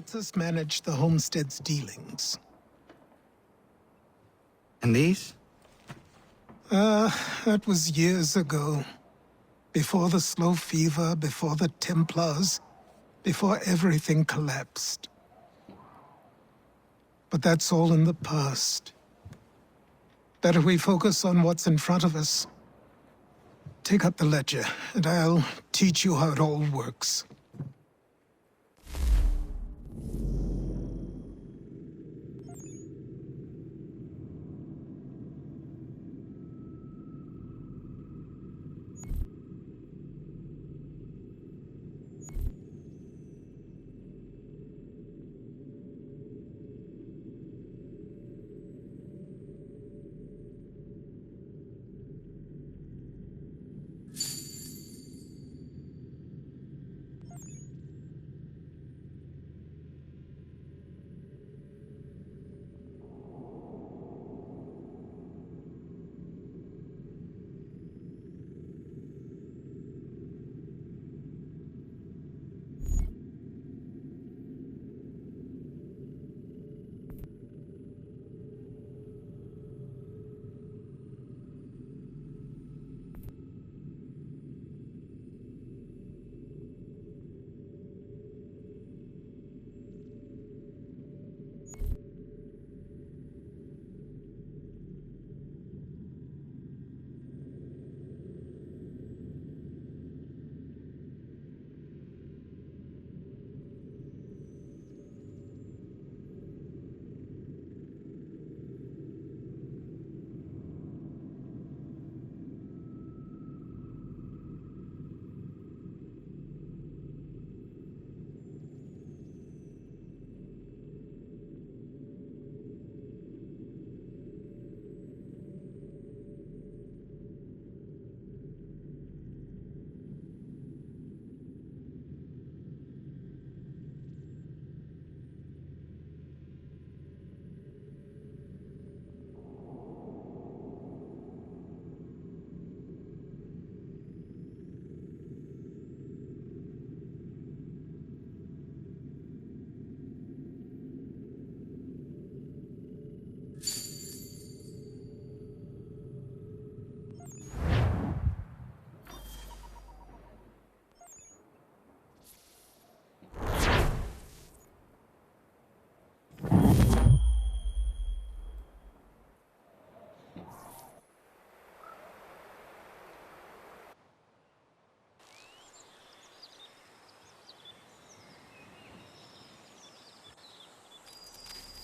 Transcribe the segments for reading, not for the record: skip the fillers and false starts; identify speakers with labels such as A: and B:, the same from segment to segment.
A: lets us manage the homestead's dealings.
B: And these?
A: That was years ago. Before the slow fever, before the Templars, before everything collapsed. But that's all in the past. Better we focus on what's in front of us. Take up the ledger, and I'll teach you how it all works.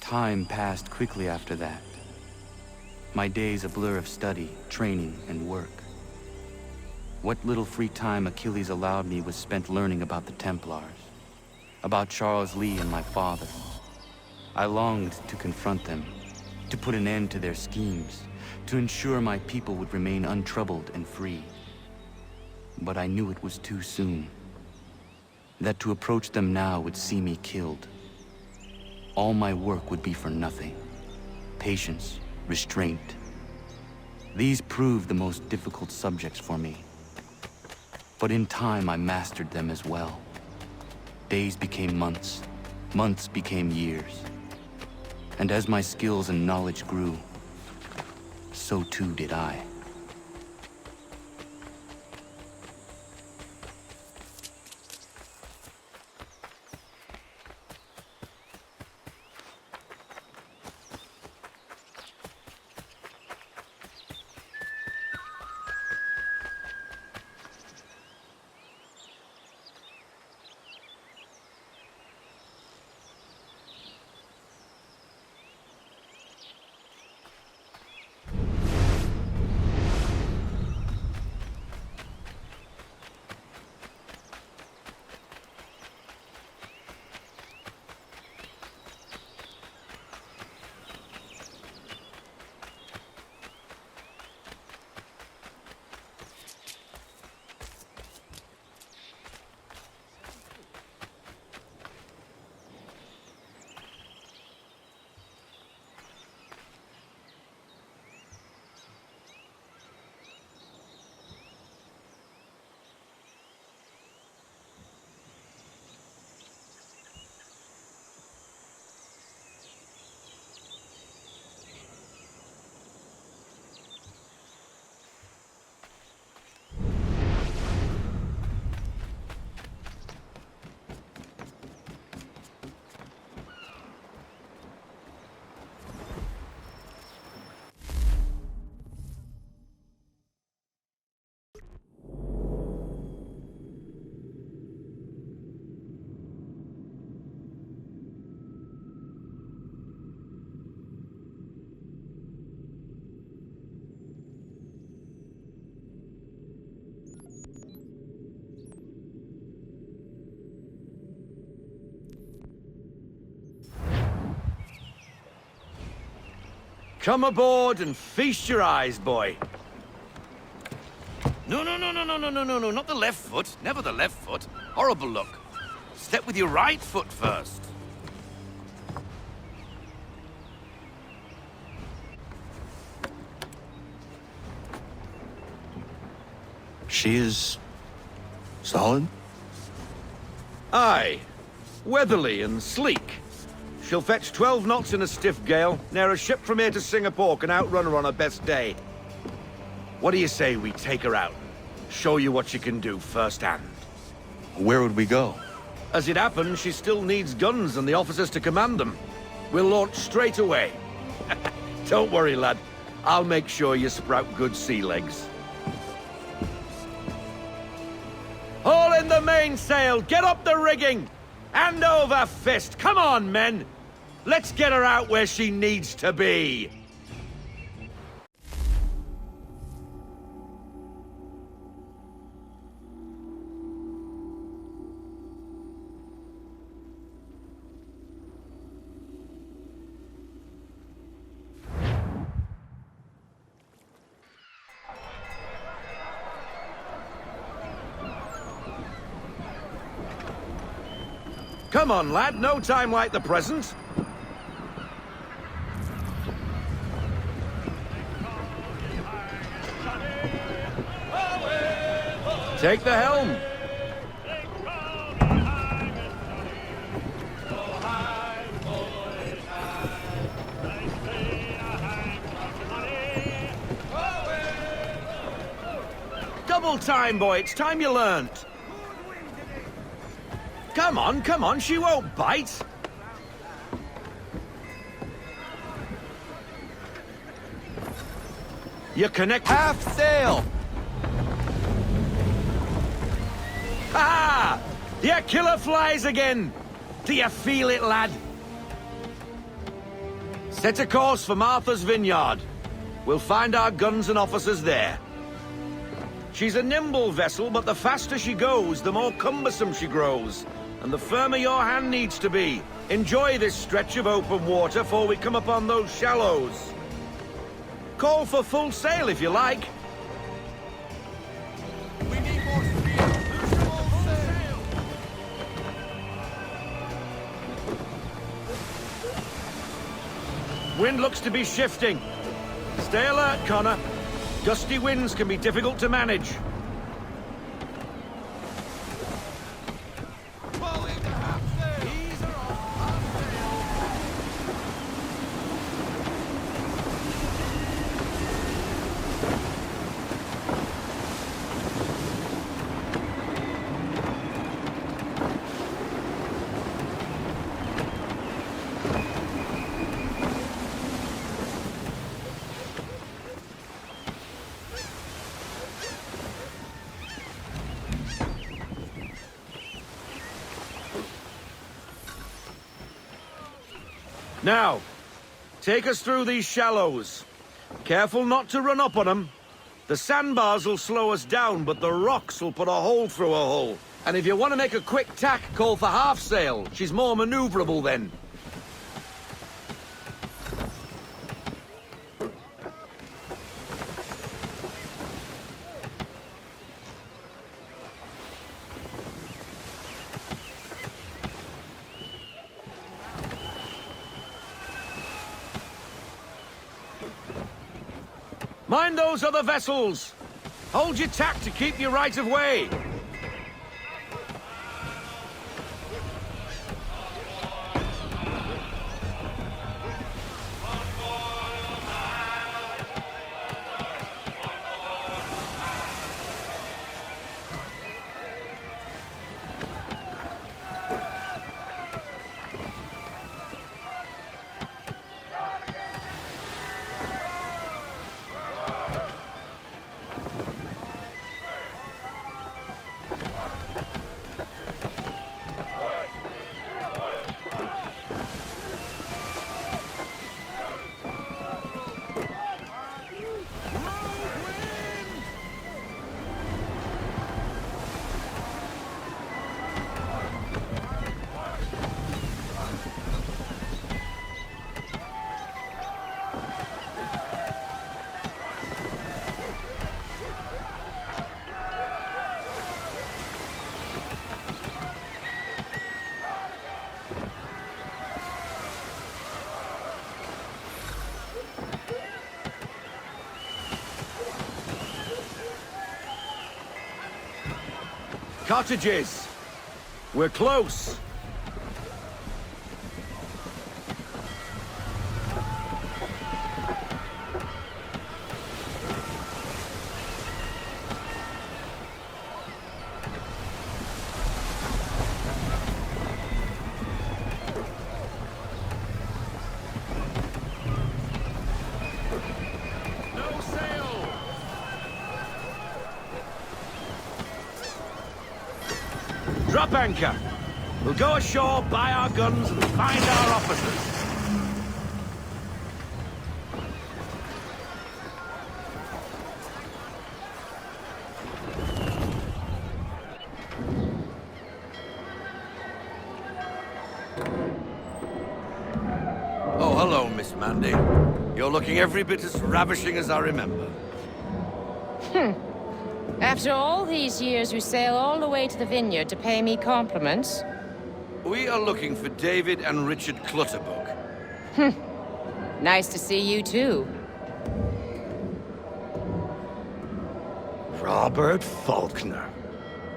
B: Time passed quickly after that. My days a blur of study, training, and work. What little free time Achilles allowed me was spent learning about the Templars, about Charles Lee and my father. I longed to confront them, to put an end to their schemes, to ensure my people would remain untroubled and free. But I knew it was too soon, that to approach them now would see me killed. All my work would be for nothing. Patience, restraint. These proved the most difficult subjects for me. But in time, I mastered them as well. Days became months, months became years. And as my skills and knowledge grew, so too did I.
C: Come aboard and feast your eyes, boy. No, not the left foot. Never the left foot. Horrible look. Step with your right foot first.
B: She is... solid?
C: Aye. Weatherly and sleek. She'll fetch 12 knots in a stiff gale. Ne'er a ship from here to Singapore can outrun her on her best day. What do you say we take her out? Show you what she can do firsthand.
B: Where would we go?
C: As it happens, she still needs guns and the officers to command them. We'll launch straight away. Don't worry, lad. I'll make sure you sprout good sea legs. Haul in the mainsail! Get up the rigging! Hand over fist! Come on, men! Let's get her out where she needs to be! Come on, lad, no time like the present. Take the helm. Double time, boy, it's time you learned. Come on, she won't bite. You connect...
B: Half sail!
C: Ha! Your killer flies again! Do you feel it, lad? Set a course for Martha's Vineyard. We'll find our guns and officers there. She's a nimble vessel, but the faster she goes, the more cumbersome she grows. And the firmer your hand needs to be. Enjoy this stretch of open water before we come upon those shallows. Call for full sail if you like.
B: We need more speed! Full sail!
C: Wind looks to be shifting. Stay alert, Connor. Gusty winds can be difficult to manage. Now, take us through these shallows. Careful not to run up on them. The sandbars will slow us down, but the rocks will put a hole through a hull. And if you want to make a quick tack, call for half sail. She's more maneuverable then. Mind those other vessels! Hold your tack to keep your right of way! Cottages! We're close! Drop anchor. We'll go ashore, buy our guns, and find our officers. Oh, hello, Miss Mandy. You're looking every bit as ravishing as I remember.
D: After all these years, you sail all the way to the vineyard to pay me compliments?
C: We are looking for David and Richard Clutterbuck.
D: Nice to see you, too.
E: Robert Faulkner.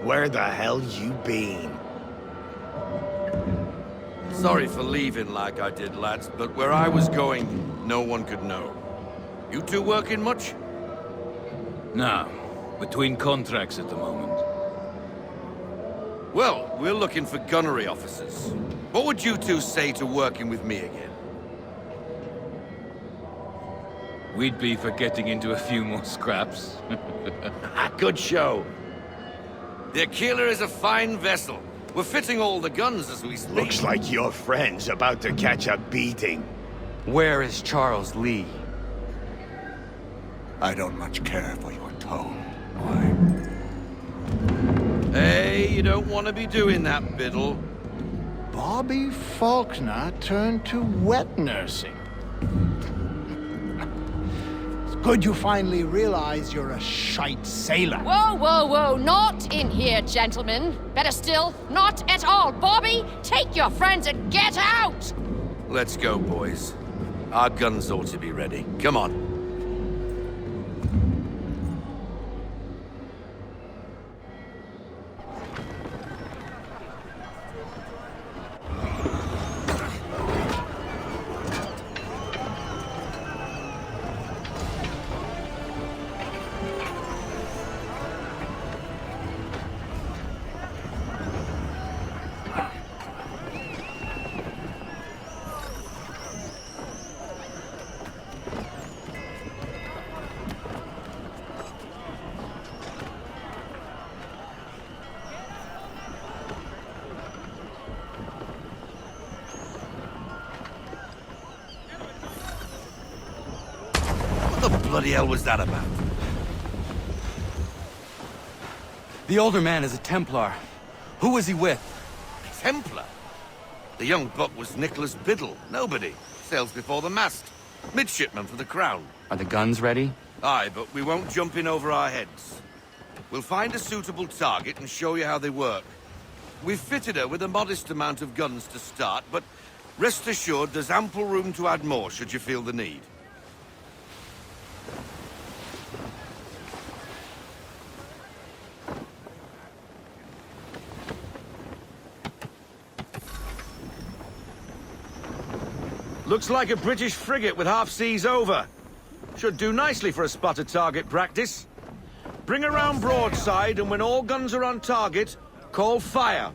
E: Where the hell you been?
C: Sorry for leaving like I did, lads, but where I was going, no one could know. You two working much?
F: No. Between contracts at the moment.
C: Well, we're looking for gunnery officers. What would you two say to working with me again?
F: We'd be for getting into a few more scraps.
C: Good show. The Aquila is a fine vessel. We're fitting all the guns as we speak.
E: Looks like your friend's about to catch a beating.
B: Where is Charles Lee?
E: I don't much care for your tone.
C: Hey, you don't want to be doing that, Biddle.
E: Bobby Faulkner turned to wet nursing. It's good you finally realize you're a shite sailor.
D: Whoa, whoa, whoa, not in here, gentlemen. Better still, not at all. Bobby, take your friends and get out!
C: Let's go, boys. Our guns ought to be ready. Come on. What the bloody hell was that about?
B: The older man is a Templar. Who was he with?
C: Templar? The young buck was Nicholas Biddle. Nobody. Sails before the mast. Midshipman for the Crown.
B: Are the guns ready?
C: Aye, but we won't jump in over our heads. We'll find a suitable target and show you how they work. We've fitted her with a modest amount of guns to start, but rest assured there's ample room to add more should you feel the need. Looks like a British frigate with half seas over. Should do nicely for a spotted target practice. Bring around broadside, and when all guns are on target, call fire.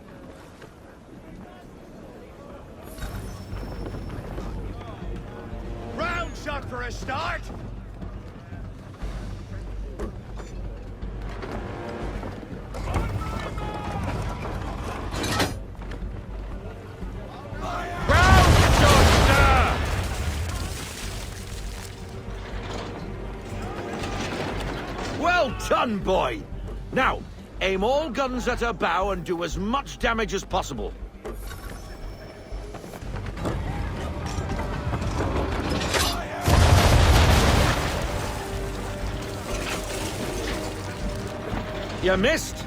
E: Round shot for a start.
C: Well done, boy! Now, aim all guns at her bow and do as much damage as possible. You missed.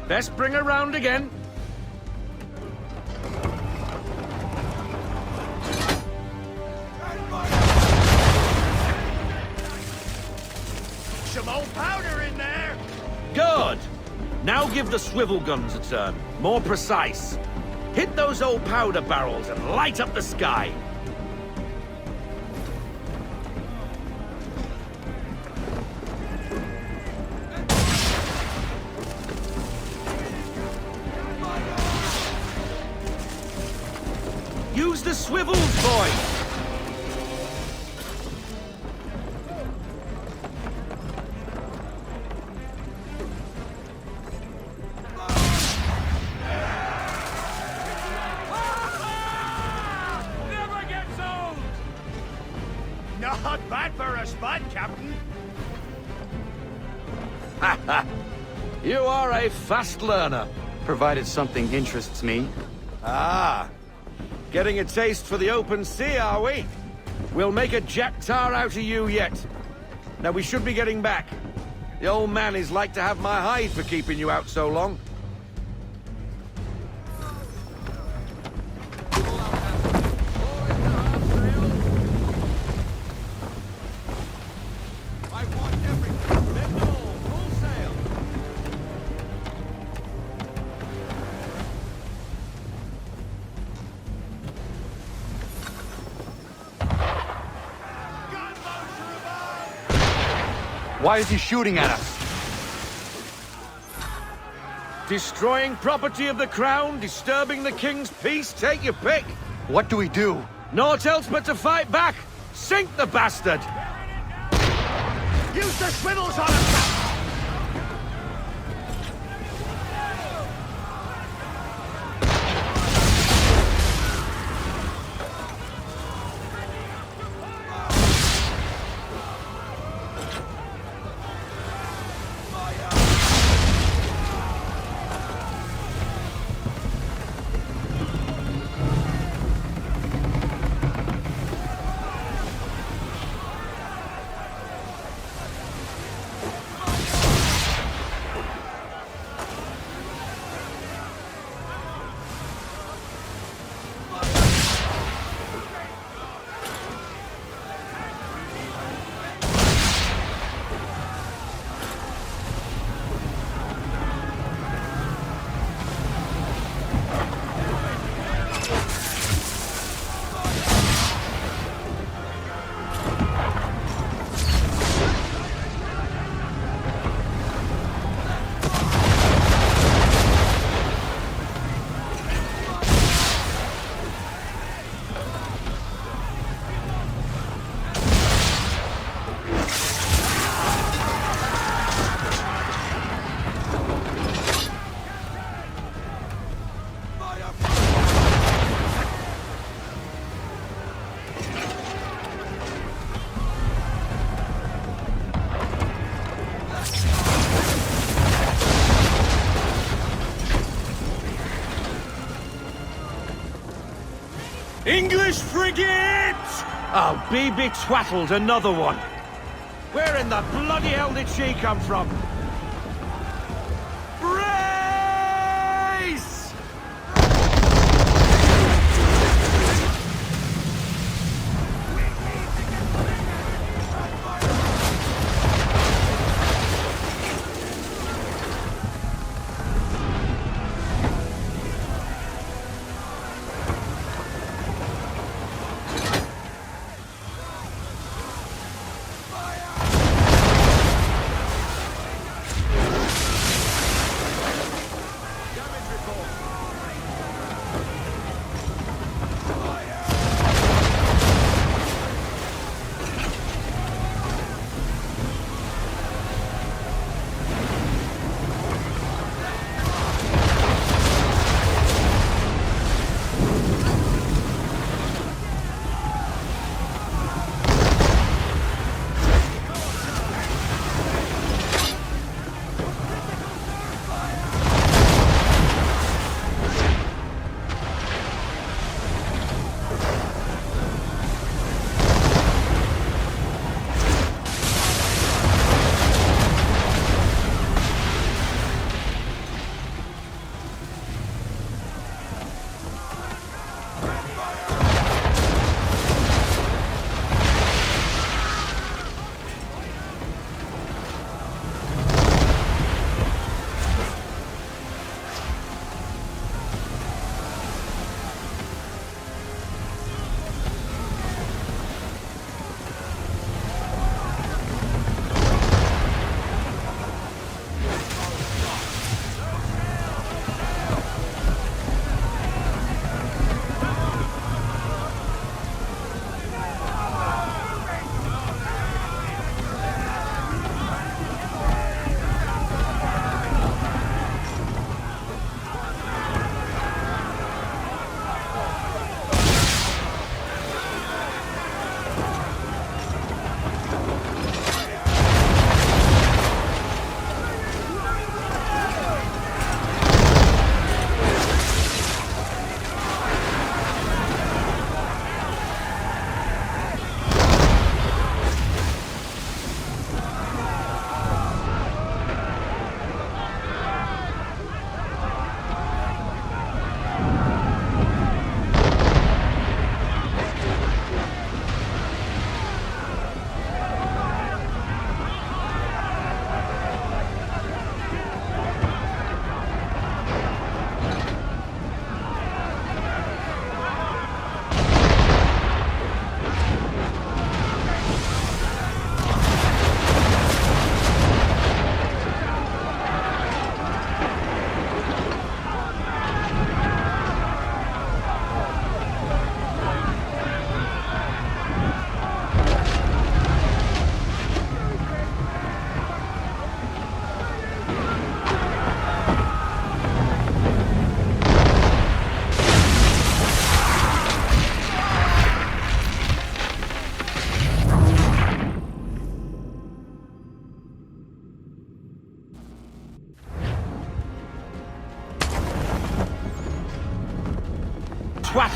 C: Best bring her round again.
E: Some old powder in there.
C: Good. Now give the swivel guns a turn. More precise. Hit those old powder barrels and light up the sky. Use the swivels, boys!
E: Not bad for a spud, Captain.
C: You are a fast learner.
B: Provided something interests me.
C: Ah, getting a taste for the open sea, are we? We'll make a jack tar out of you yet. Now we should be getting back. The old man is like to have my hide for keeping you out so long.
B: Why is he shooting at us?
C: Destroying property of the crown, disturbing the king's peace, take your pick.
B: What do we do?
C: Naught else but to fight back. Sink the bastard!
E: Use the swivels on him, Captain.
C: English frigate! Oh, be twaddled, another one. Where in the bloody hell did she come from? Brace!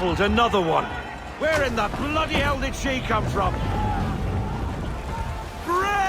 C: baffled another one. Where in the bloody hell did she come from? Brace!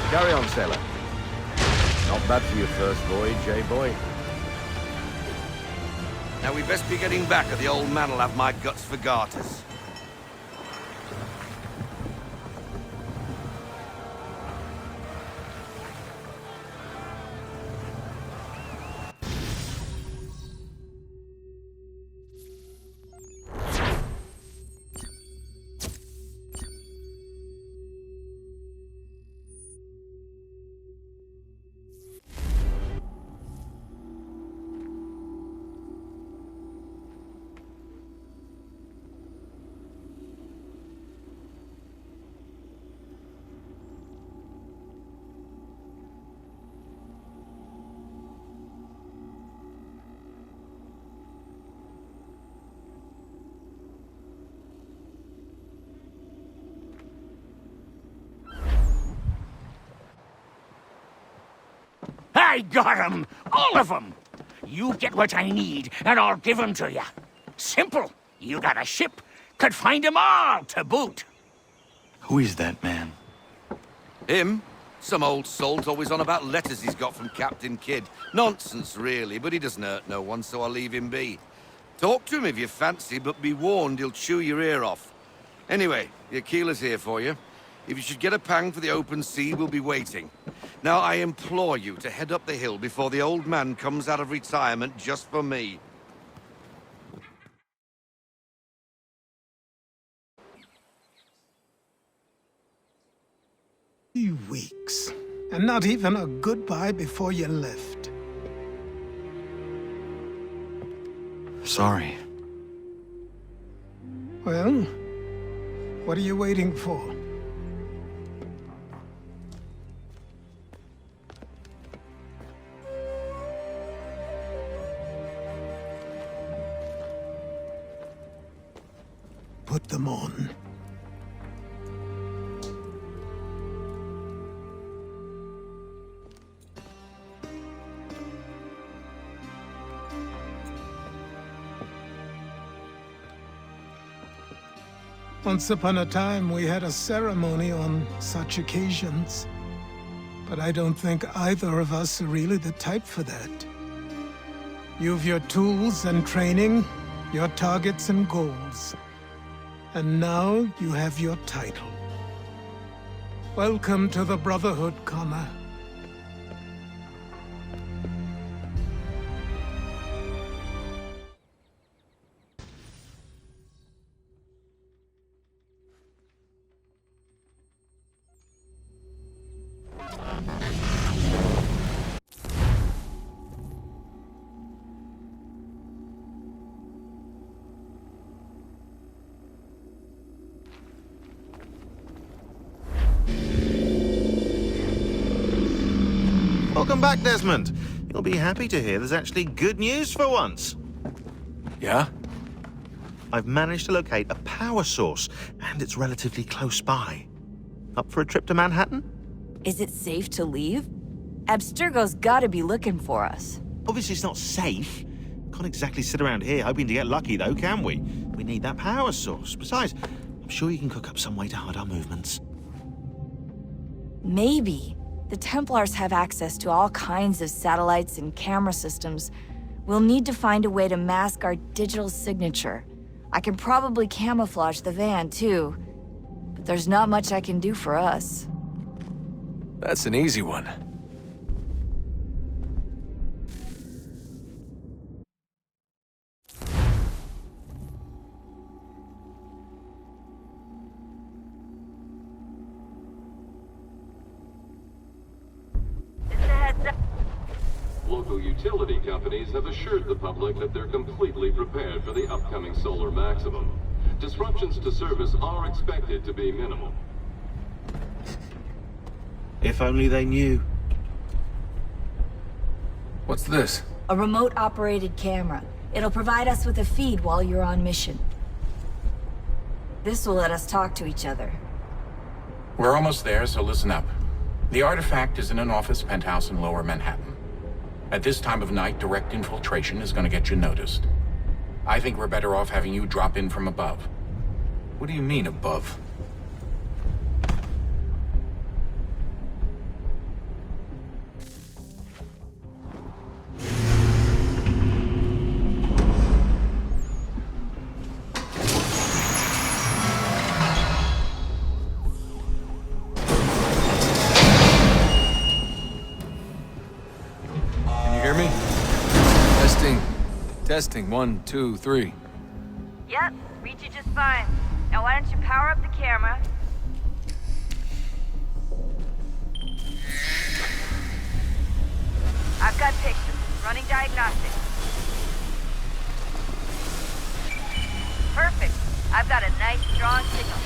C: Carry on, sailor. Not bad for your first voyage, eh, boy? Now we best be getting back, or the old man'll have my guts for garters.
G: I got 'em! All of 'em! You get what I need, and I'll give 'em to you. Simple. You got a ship, could find 'em all to boot.
B: Who is that man?
C: Him? Some old salt always on about letters he's got from Captain Kidd. Nonsense, really, but he doesn't hurt no one, so I'll leave him be. Talk to him if you fancy, but be warned he'll chew your ear off. Anyway, your keeler's here for you. If you should get a pang for the open sea, we'll be waiting. Now, I implore you to head up the hill before the old man comes out of retirement just for me.
A: 3 weeks, and not even a goodbye before you left.
B: Sorry.
A: Well, what are you waiting for? Put them on. Once upon a time, we had a ceremony on such occasions. But I don't think either of us are really the type for that. You've your tools and training, your targets and goals. And now you have your title. Welcome to the Brotherhood, Connor.
H: Welcome back, Desmond. You'll be happy to hear there's actually good news for once.
F: Yeah?
H: I've managed to locate a power source, and it's relatively close by. Up for a trip to Manhattan?
I: Is it safe to leave? Abstergo's gotta be looking for us.
H: Obviously it's not safe. Can't exactly sit around here hoping to get lucky, though, can we? We need that power source. Besides, I'm sure you can cook up some way to hide our movements.
I: Maybe. The Templars have access to all kinds of satellites and camera systems. We'll need to find a way to mask our digital signature. I can probably camouflage the van, too. But there's not much I can do for us.
F: That's an easy one.
J: Local utility companies have assured the public that they're completely prepared for the upcoming solar maximum. Disruptions to service are expected to be minimal.
H: If only they knew.
F: What's this?
I: A remote-operated camera. It'll provide us with a feed while you're on mission. This will let us talk to each other.
K: We're almost there, so listen up. The artifact is in an office penthouse in Lower Manhattan. At this time of night, direct infiltration is going to get you noticed. I think we're better off having you drop in from above.
F: What do you mean, above?
K: Testing, 1, 2, 3.
I: Yep, read you just fine. Now why don't you power up the camera? I've got pictures. Running diagnostics. Perfect. I've got a nice, strong signal.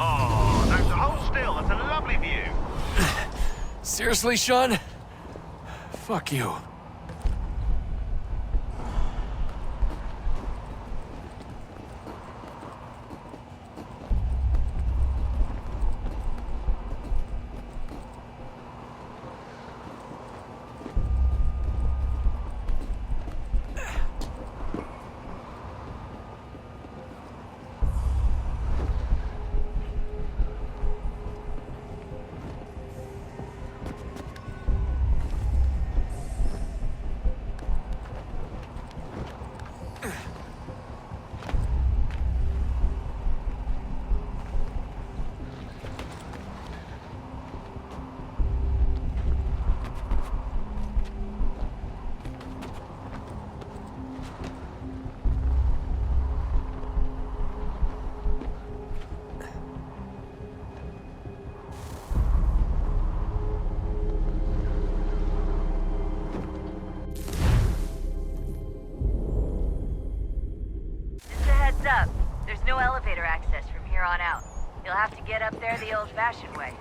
H: Oh, no, hold still. That's a lovely view.
F: Seriously, Sean? Fuck you.
I: on out. You'll have to get up there the old-fashioned way.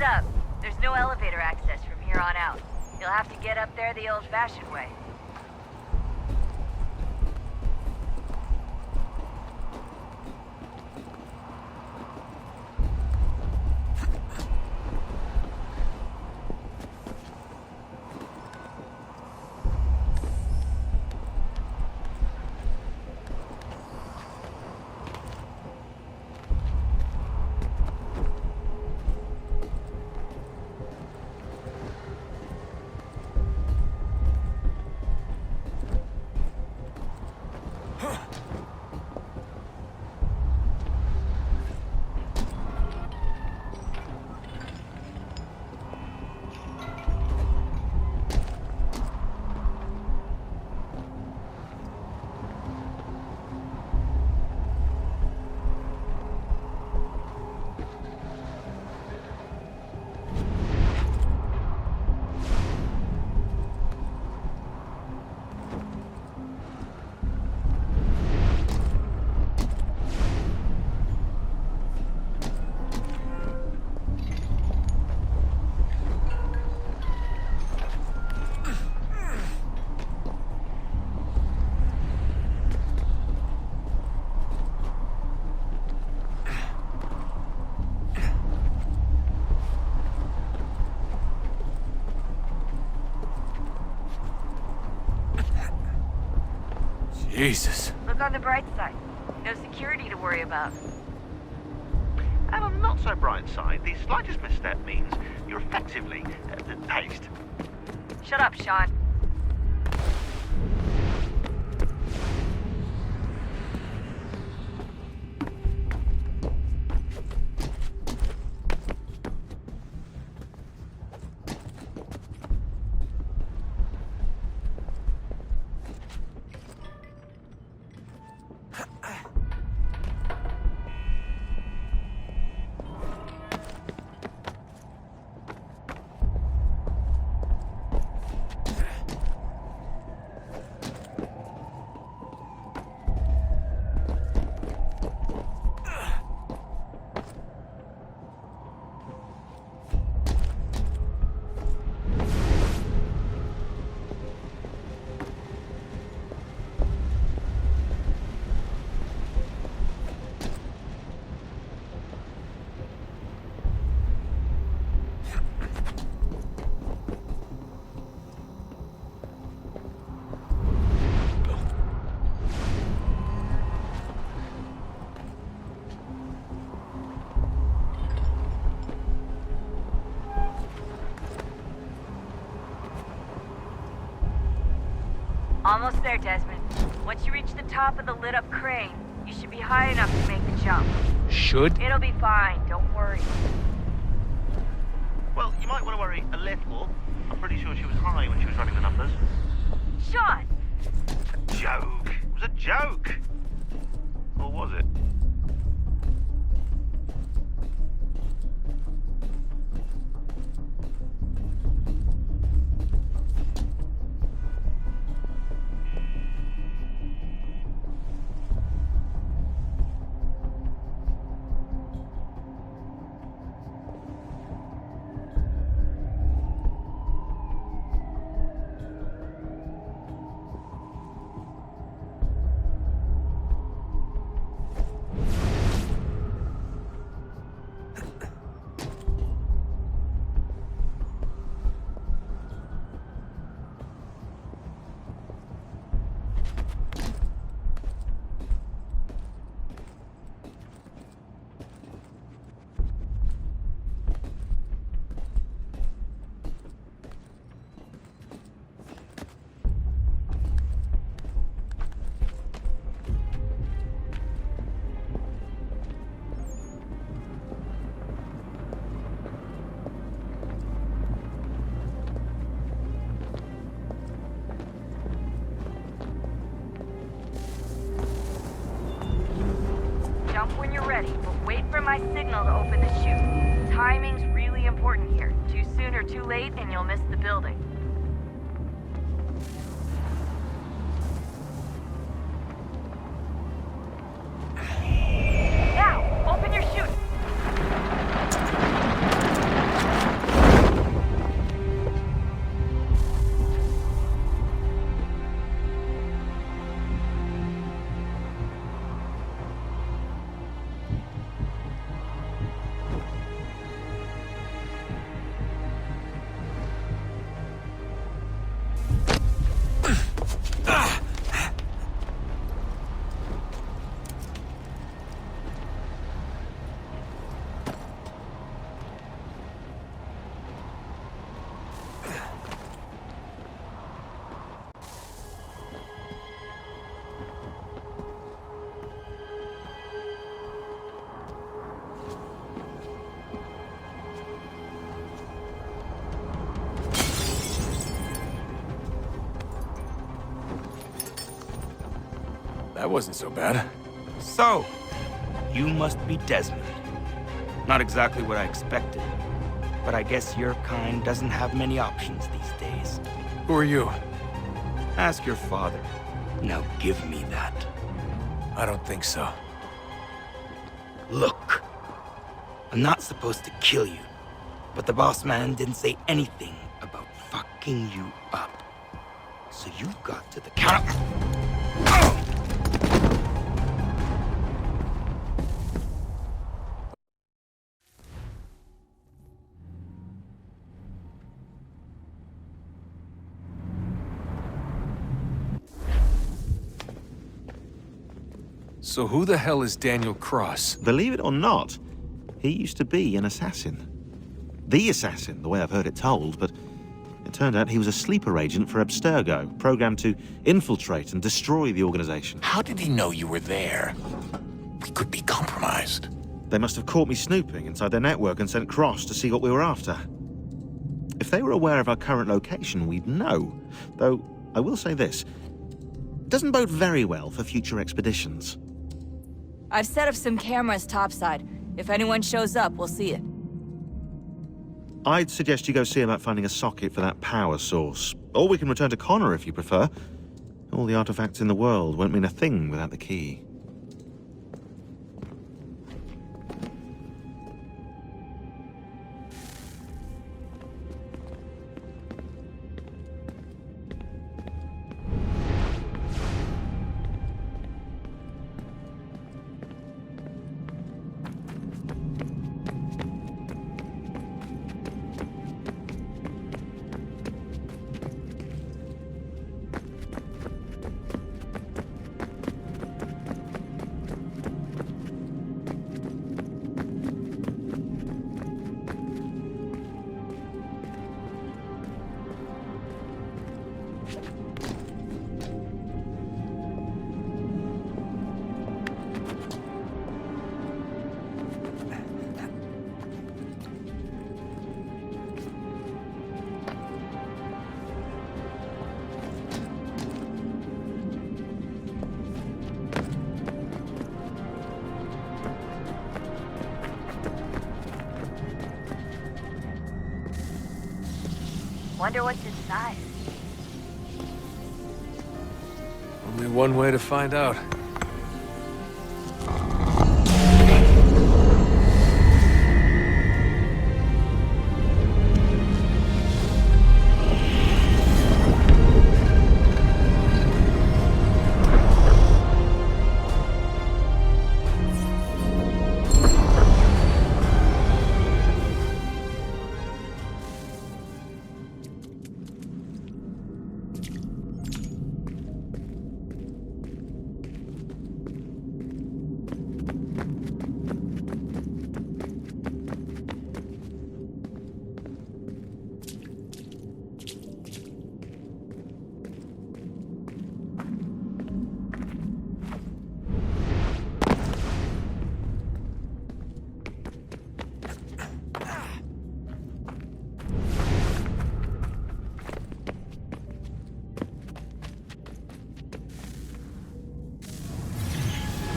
I: Up. There's no elevator access from here on out. You'll have to get up there the old-fashioned way.
B: Jesus.
I: Look on the bright side. No security to worry about.
H: And on the not so bright side, the slightest misstep means you're effectively paced.
I: Shut up, Sean. Almost there, Desmond. Once you reach the top of the lit-up crane, you should be high enough to make the jump.
F: Should?
I: It'll be fine, don't worry.
H: Well, you might want to worry a little. I'm pretty sure she was high when she was running the numbers.
I: Sean!
H: Joke! It was a joke! Or was it?
I: my signal to open the chute. Timing's really important here. Too soon or too late, and you'll miss the building. Now, open your chute.
F: That wasn't so bad.
L: So, you must be Desmond. Not exactly what I expected, but I guess your kind doesn't have many options these days.
F: Who are you?
L: Ask your father. Now give me that.
F: I don't think so.
L: Look, I'm not supposed to kill you, but the boss man didn't say anything about fucking you up. So you've got to the count of...
F: So who the hell is Daniel Cross?
H: Believe it or not, he used to be an assassin. The assassin, the way I've heard it told, but it turned out he was a sleeper agent for Abstergo, programmed to infiltrate and destroy the organization.
K: How did he know you were there? We could be compromised.
H: They must have caught me snooping inside their network and sent Cross to see what we were after. If they were aware of our current location, we'd know. Though, I will say this, it doesn't bode very well for future expeditions.
I: I've set up some cameras topside. If anyone shows up, we'll see it.
H: I'd suggest you go see about finding a socket for that power source. Or we can return to Connor if you prefer. All the artifacts in the world won't mean a thing without the key.
I: Wonder what's inside.
F: Only one way to find out.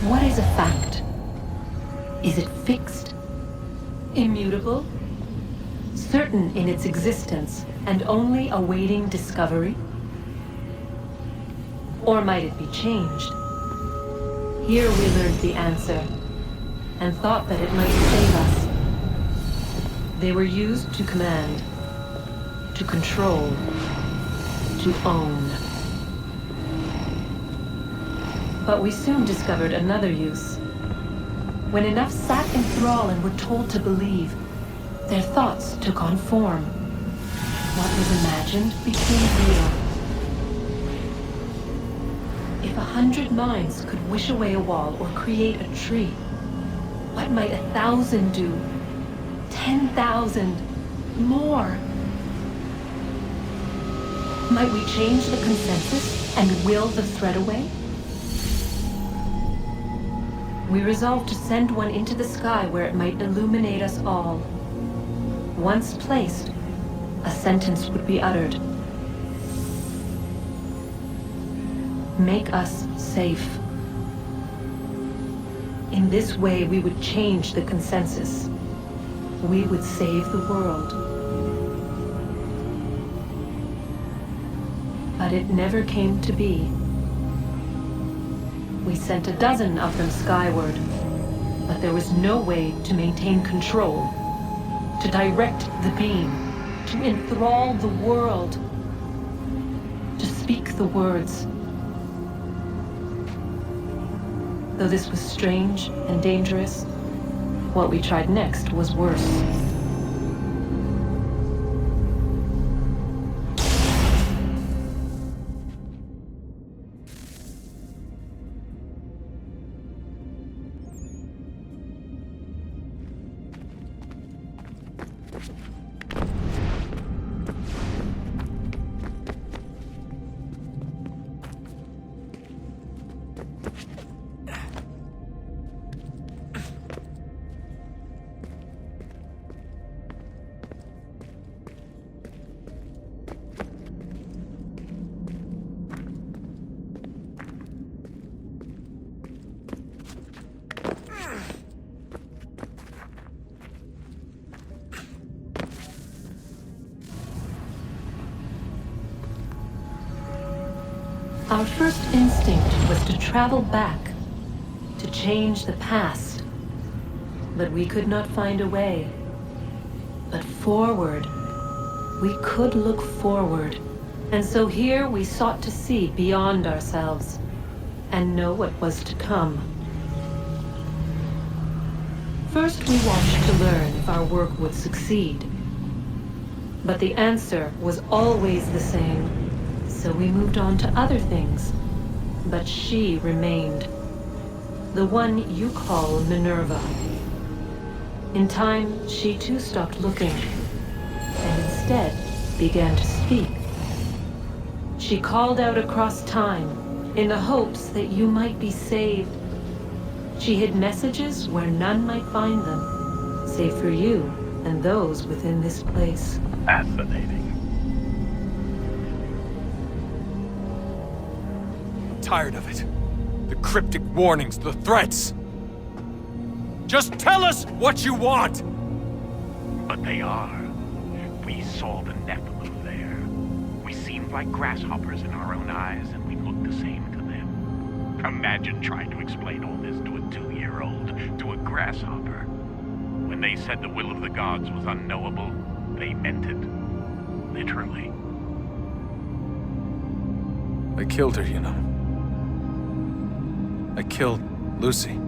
M: What is a fact? Is it fixed immutable? Certain in its existence and only awaiting discovery? Or might it be changed? Here we learned the answer, and thought that it might save us. They were used to command, to control, to own. But we soon discovered another use. When enough sat in thrall and were told to believe, their thoughts took on form. What was imagined became real. If 100 minds could wish away a wall or create a tree, what might 1,000 do? 10,000? More? Might we change the consensus and will the threat away? We resolved to send one into the sky where it might illuminate us all. Once placed, a sentence would be uttered. Make us safe. In this way, we would change the consensus. We would save the world. But it never came to be. We sent a dozen of them skyward, but there was no way to maintain control, to direct the beam, to enthrall the world, to speak the words. Though this was strange and dangerous, what we tried next was worse. Our first instinct was to travel back, to change the past. But we could not find a way. But forward, we could look forward. And so here we sought to see beyond ourselves and know what was to come. First, we watched to learn if our work would succeed. But the answer was always the same. So we moved on to other things, but she remained. The one you call Minerva. In time, she too stopped looking, and instead began to speak. She called out across time, in the hopes that you might be saved. She hid messages where none might find them, save for you and those within this place.
N: Fascinating. Tired of it. The cryptic warnings, the threats. Just tell us what you want!
G: But they are. We saw the Nephilim there. We seemed like grasshoppers in our own eyes, and we looked the same to them. Imagine trying to explain all this to a 2-year-old, to a grasshopper. When they said the will of the gods was unknowable, they meant it. Literally.
N: I killed her, you know. I killed Lucy.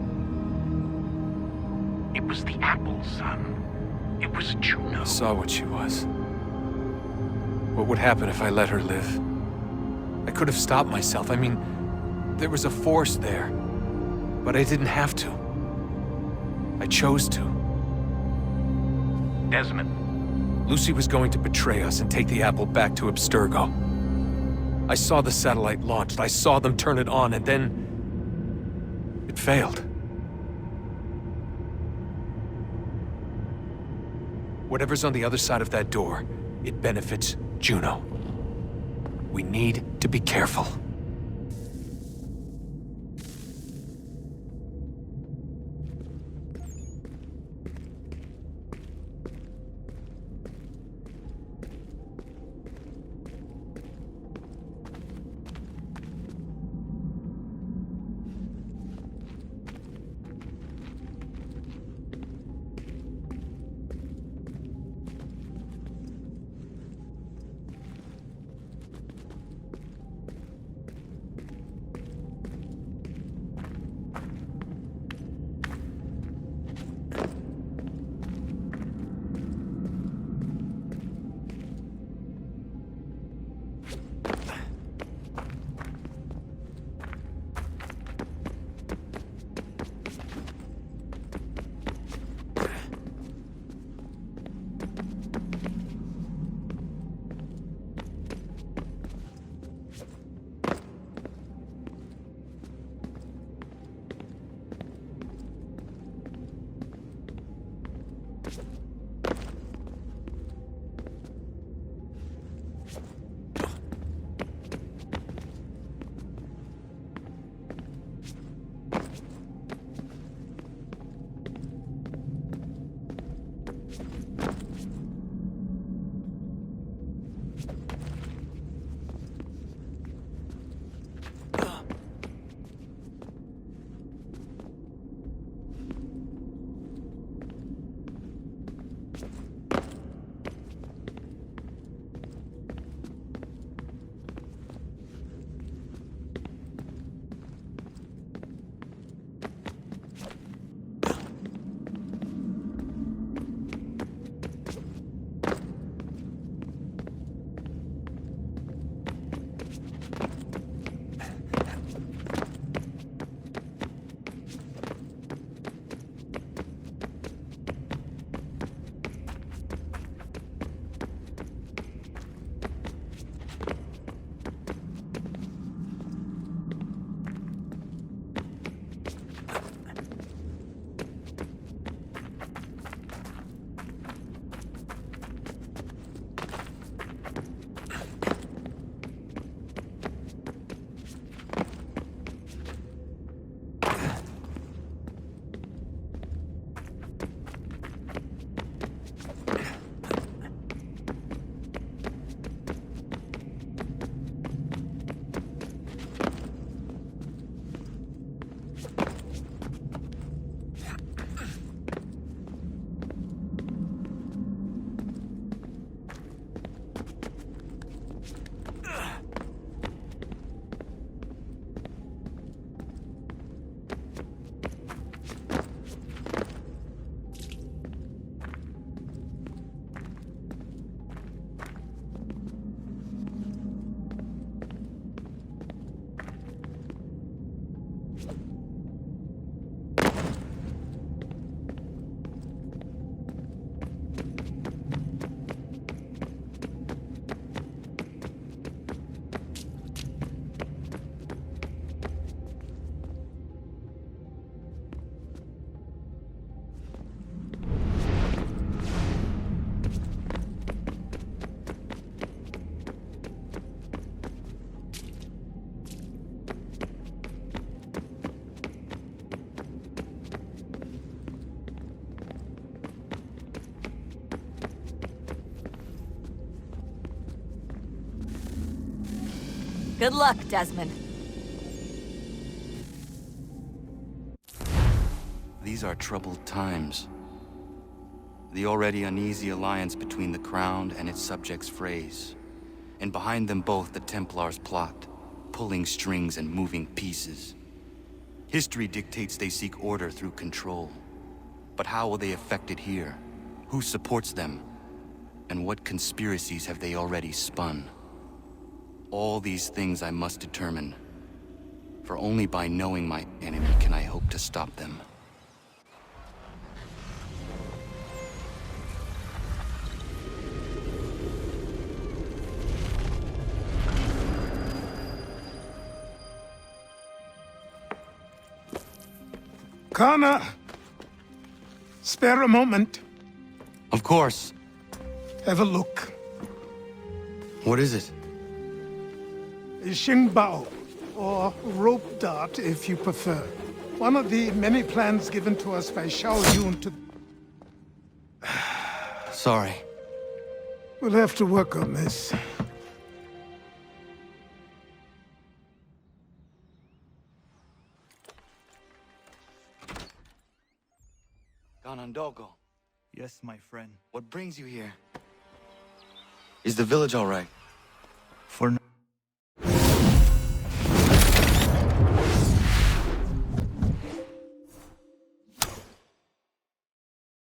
G: It was the apple, son. It was Juno.
N: I saw what she was. What would happen if I let her live? I could have stopped myself. I mean, there was a force there. But I didn't have to. I chose to.
G: Desmond.
N: Lucy was going to betray us and take the apple back to Abstergo. I saw the satellite launched. I saw them turn it on, and then it failed. Whatever's on the other side of that door, it benefits Juno. We need to be careful.
I: Good luck, Desmond.
B: These are troubled times. The already uneasy alliance between the Crown and its subjects frays. And behind them both the Templars plot, pulling strings and moving pieces. History dictates they seek order through control. But how will they affect it here? Who supports them? And what conspiracies have they already spun? All these things I must determine. For only by knowing my enemy can I hope to stop them.
A: Connor! Spare a moment.
B: Of course.
A: Have a look.
B: What is it?
A: Xingbao, or rope dart if you prefer. One of the many plans given to us by Xiao Yun to...
B: Sorry.
A: We'll have to work on this.
B: Ganondogo.
O: Yes, my friend.
B: What brings you here? Is the village all right?
O: For now.